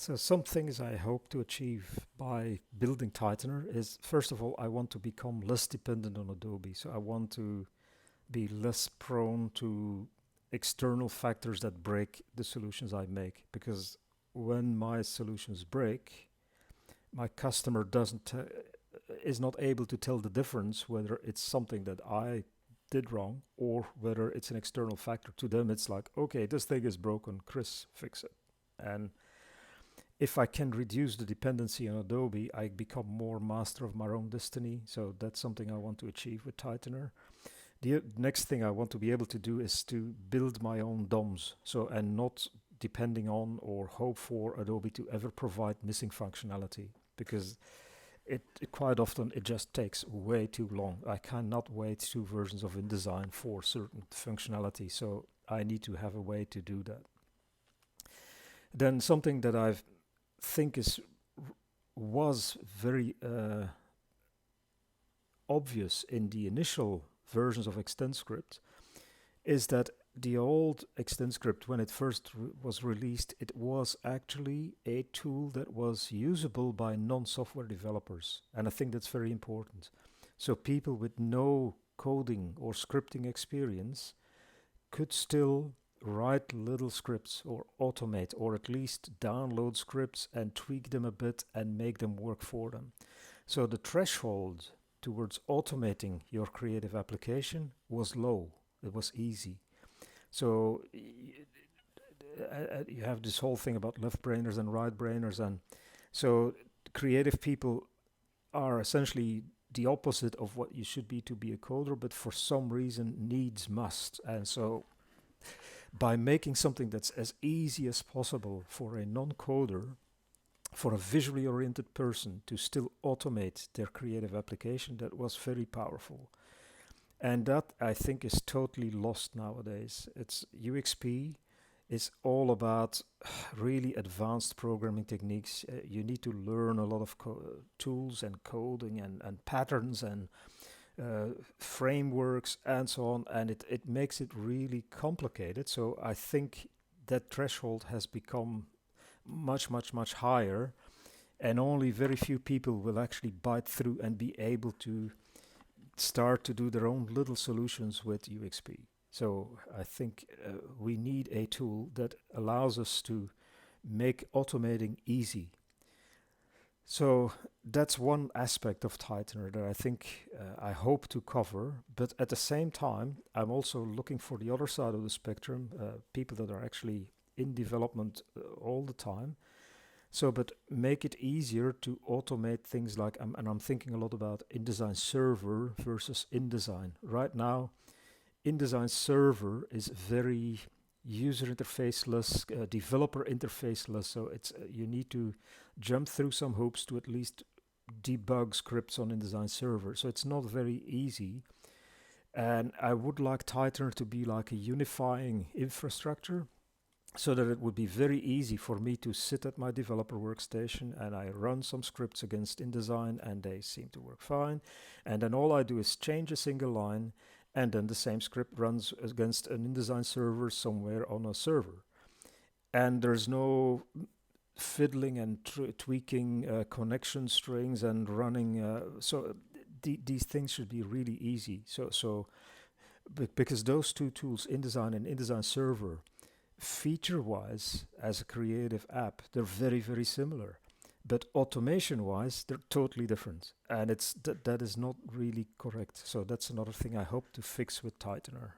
So some things I hope to achieve by building Tightener is, first of all, I want to become less dependent on Adobe. So I want to be less prone to external factors that break the solutions I make. Because when my solutions break, my customer doesn't is not able to tell the difference whether it's something that I did wrong or whether it's an external factor. To them, it's like, okay, this thing is broken, Chris, fix it. And if I can reduce the dependency on Adobe, I become more master of my own destiny. So that's something I want to achieve with Tightener. The next thing I want to be able to do is to build my own DOMs. So, and not depending on or hope for Adobe to ever provide missing functionality, because it quite often it just takes way too long. I cannot wait 2 versions of InDesign for certain functionality. So I need to have a way to do that. Then something that I think was very obvious in the initial versions of ExtendScript is that the old ExtendScript, when it first was released, it was actually a tool that was usable by non-software developers. And I think that's very important. So people with no coding or scripting experience could still write little scripts or automate or at least download scripts and tweak them a bit and make them work for them. So the threshold towards automating your creative application was low. It was easy. So you have this whole thing about left brainers and right brainers, and so creative people are essentially the opposite of what you should be to be a coder, but for some reason needs must. And so by making something that's as easy as possible for a non-coder, for a visually oriented person to still automate their creative application, that was very powerful. And that, I think, is totally lost nowadays. It's UXP is all about really advanced programming techniques. You need to learn a lot of tools and coding and patterns and frameworks and so on, and it makes it really complicated. So I think that threshold has become much higher, and only very few people will actually bite through and be able to start to do their own little solutions with UXP. So I think we need a tool that allows us to make automating easy. So that's one aspect of Tightener that I think I hope to cover. But at the same time, I'm also looking for the other side of the spectrum, people that are actually in development all the time. So, but make it easier to automate things like, and I'm thinking a lot about InDesign Server versus InDesign. Right now, InDesign Server is very user interfaceless, developer interfaceless. So it's you need to jump through some hoops to at least debug scripts on InDesign Server. So it's not very easy. And I would like Tightener to be like a unifying infrastructure, so that it would be very easy for me to sit at my developer workstation and I run some scripts against InDesign and they seem to work fine. And then all I do is change a single line, and then the same script runs against an InDesign server somewhere on a server. And there's no fiddling and tweaking connection strings and running. These things should be really easy. Because those two tools, InDesign and InDesign Server, feature-wise, as a creative app, they're very similar. But automation-wise, they're totally different. And that is not really correct. So that's another thing I hope to fix with Tightener.